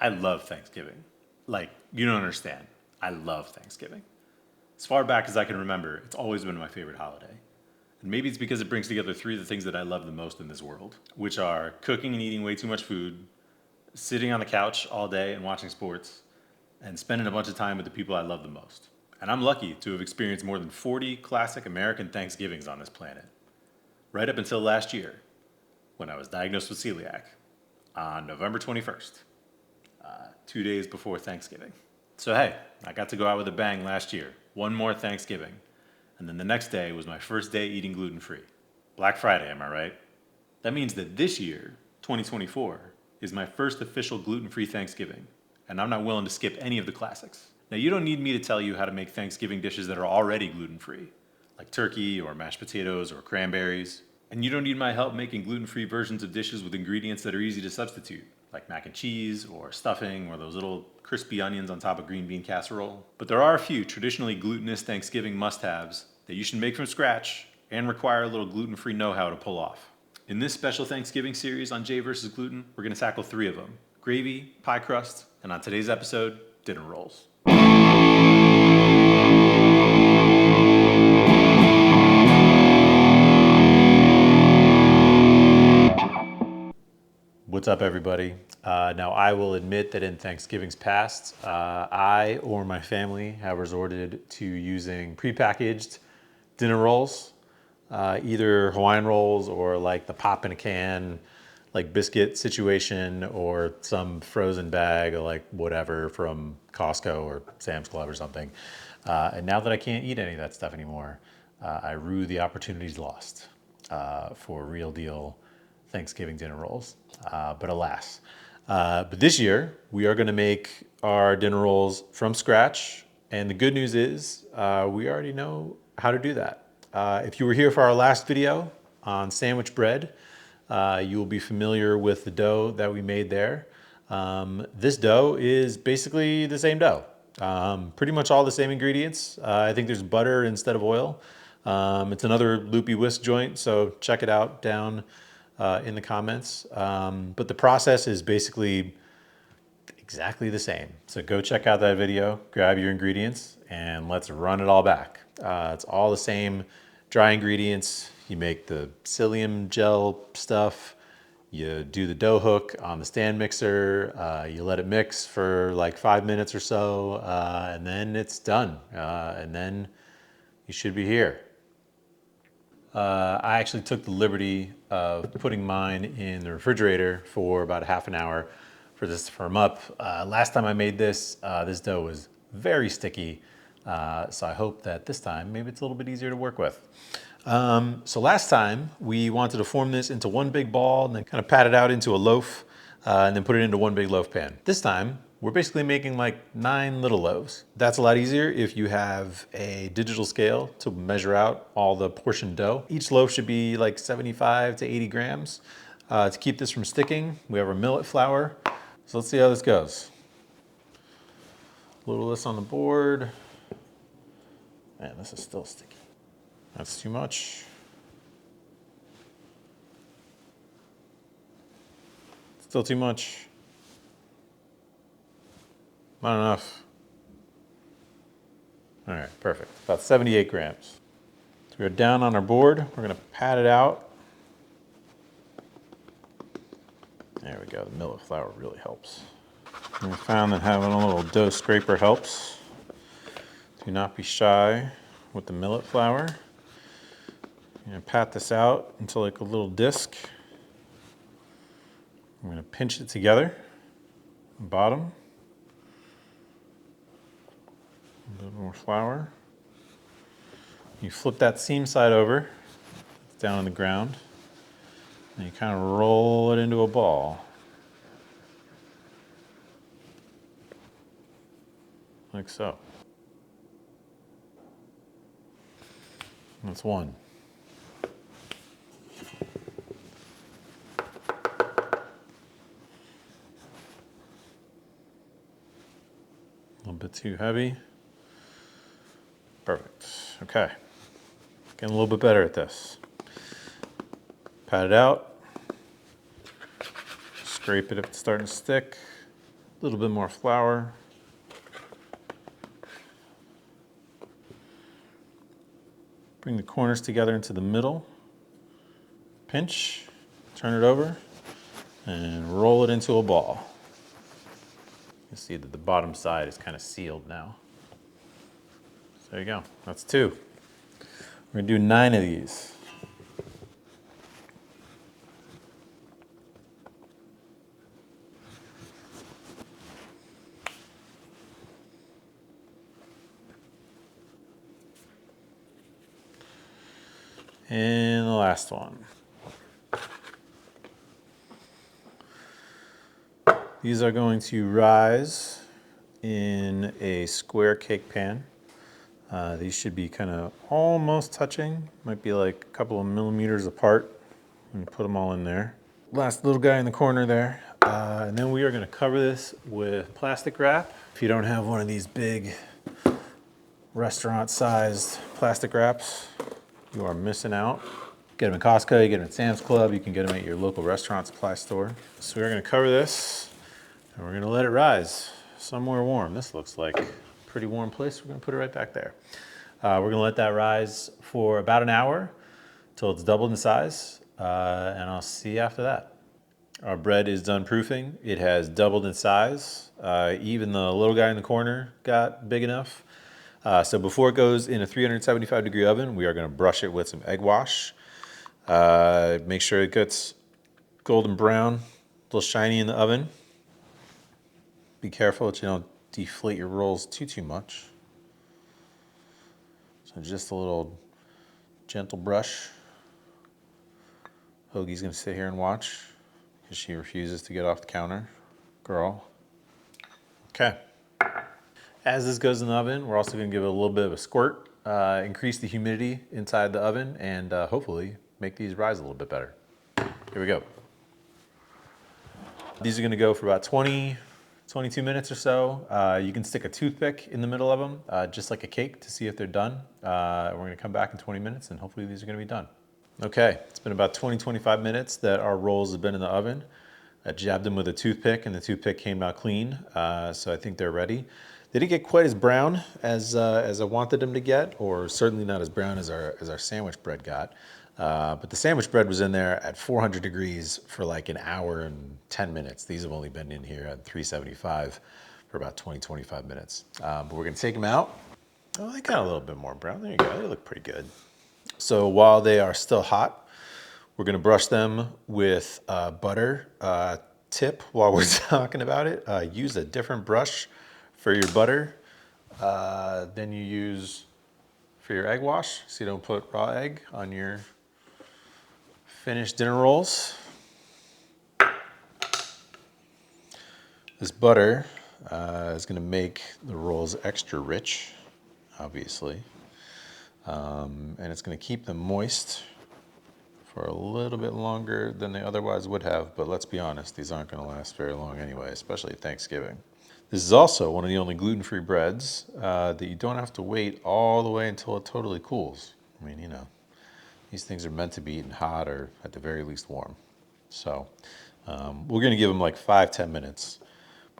I love Thanksgiving. Like, you don't understand. I love Thanksgiving. As far back as I can remember, it's always been my favorite holiday. And maybe it's because it brings together three of the things that I love the most in this world, which are cooking and eating way too much food, sitting on the couch all day and watching sports, and spending a bunch of time with the people I love the most. And I'm lucky to have experienced more than 40 classic American Thanksgivings on this planet, right up until last year when I was diagnosed with celiac on November 21st, 2 days before Thanksgiving. So hey, I got to go out with a bang last year. One more Thanksgiving. And then the next day was my first day eating gluten-free. Black Friday, am I right? That means that this year, 2024, is my first official gluten-free Thanksgiving. And I'm not willing to skip any of the classics. Now, you don't need me to tell you how to make Thanksgiving dishes that are already gluten-free, like turkey or mashed potatoes or cranberries. And you don't need my help making gluten-free versions of dishes with ingredients that are easy to substitute, like mac and cheese or stuffing or those little crispy onions on top of green bean casserole. But there are a few traditionally glutinous Thanksgiving must-haves that you should make from scratch and require a little gluten-free know-how to pull off. In this special Thanksgiving series on J versus Gluten, we're going to tackle three of them: gravy, pie crust, and on today's episode, dinner rolls. What's up, everybody? Now, I will admit that in Thanksgiving's past, I or my family have resorted to using prepackaged dinner rolls, either Hawaiian rolls or like the pop in a can, like biscuit situation, or some frozen bag or like whatever from Costco or Sam's Club or something. And now that I can't eat any of that stuff anymore, I rue the opportunities lost for real deal Thanksgiving dinner rolls, but alas. But this year, we are going to make our dinner rolls from scratch. And the good news is we already know how to do that. If you were here for our last video on sandwich bread, you will be familiar with the dough that we made there. This dough is basically the same dough. Pretty much all the same ingredients. I think there's butter instead of oil. It's another loopy whisk joint, so check it out down in the comments. But the process is basically exactly the same. So go check out that video, grab your ingredients, and let's run it all back. It's all the same dry ingredients. You make the psyllium gel stuff. You do the dough hook on the stand mixer. You let it mix for like 5 minutes or so, and then it's done. And then you should be here. I actually took the liberty of putting mine in the refrigerator for about a half an hour for this to firm up. Last time I made this, this dough was very sticky. So I hope that this time, maybe it's a little bit easier to work with. So last time we wanted to form this into one big ball and then kind of pat it out into a loaf and then put it into one big loaf pan. This time, we're basically making like 9 little loaves. That's a lot easier if you have a digital scale to measure out all the portion dough. Each loaf should be like 75 to 80 grams. To keep this from sticking, we have our millet flour. So let's see how this goes. A little of this on the board. Man, this is still sticky. That's too much. Still too much. Not enough. All right, perfect. About 78 grams. So we're down on our board. We're gonna pat it out. There we go. The millet flour really helps. And we found that having a little dough scraper helps. Do not be shy with the millet flour. I'm gonna pat this out until like a little disc. I'm gonna pinch it together, bottom. A little more flour. You flip that seam side over, it's down on the ground, and you kind of roll it into a ball. Like so. That's one. A little bit too heavy. Perfect. Okay. Getting a little bit better at this. Pat it out. Scrape it if it's starting to stick. A little bit more flour. Bring the corners together into the middle. Pinch, turn it over, and roll it into a ball. You see that the bottom side is kind of sealed now. So there you go, that's 2. We're gonna do 9 of these. And the last one. These are going to rise in a square cake pan. These should be kind of almost touching, might be like a couple of millimeters apart. And put them all in there. Last little guy in the corner there. And then we are gonna cover this with plastic wrap. If you don't have one of these big restaurant-sized plastic wraps, you are missing out. Get them at Costco, you get them at Sam's Club, you can get them at your local restaurant supply store. So we're gonna cover this and we're gonna let it rise somewhere warm. This looks like a pretty warm place. We're gonna put it right back there. We're gonna let that rise for about an hour till it's doubled in size, and I'll see you after that. Our bread is done proofing. It has doubled in size. Even the little guy in the corner got big enough. So before it goes in a 375-degree oven, we are gonna brush it with some egg wash. Make sure it gets golden brown, a little shiny in the oven. Be careful that you don't deflate your rolls too much. So just a little gentle brush. Hoagie's gonna sit here and watch because she refuses to get off the counter. Girl. Okay. As this goes in the oven, we're also gonna give it a little bit of a squirt, increase the humidity inside the oven, and hopefully make these rise a little bit better. Here we go. These are gonna go for about 22 minutes or so. You can stick a toothpick in the middle of them, just like a cake, to see if they're done. We're gonna come back in 20 minutes and hopefully these are gonna be done. Okay, it's been about 25 minutes that our rolls have been in the oven. I jabbed them with a toothpick and the toothpick came out clean, so I think they're ready. They didn't get quite as brown as I wanted them to get, or certainly not as brown as our sandwich bread got. But the sandwich bread was in there at 400 degrees for like an hour and 10 minutes. These have only been in here at 375 for about 25 minutes. But we're gonna take them out. Oh, they got a little bit more brown. There you go, they look pretty good. So while they are still hot, we're gonna brush them with butter. Tip while we're talking about it, use a different brush for your butter than you use for your egg wash, so you don't put raw egg on your finished dinner rolls. This butter is gonna make the rolls extra rich, obviously. And it's gonna keep them moist for a little bit longer than they otherwise would have, but let's be honest, these aren't gonna last very long anyway, especially at Thanksgiving. This is also one of the only gluten-free breads that you don't have to wait all the way until it totally cools. I mean, you know, these things are meant to be eaten hot or at the very least warm. So we're gonna give them like 5-10 minutes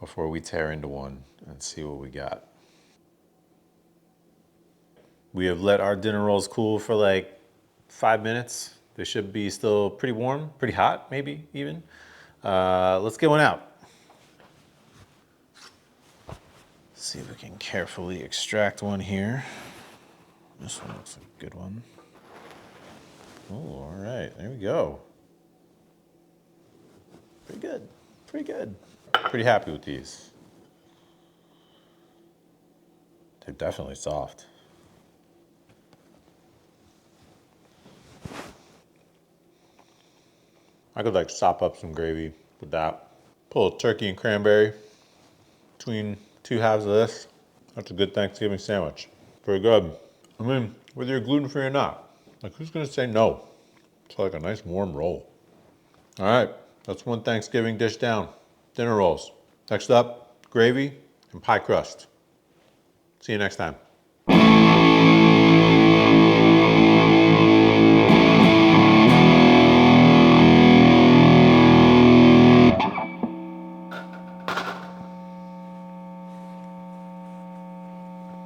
before we tear into one and see what we got. We have let our dinner rolls cool for like 5 minutes. They should be still pretty warm, pretty hot, maybe even. Let's get one out. See if we can carefully extract one here. This one looks like a good one. Oh, all right, there we go. Pretty good, pretty good. Pretty happy with these. They're definitely soft. I could like sop up some gravy with that. Put a little turkey and cranberry between 2 halves of this. That's a good Thanksgiving sandwich. Pretty good. I mean, whether you're gluten-free or not, like who's gonna say no? It's like a nice warm roll. All right, that's one Thanksgiving dish down. Dinner rolls. Next up, gravy and pie crust. See you next time.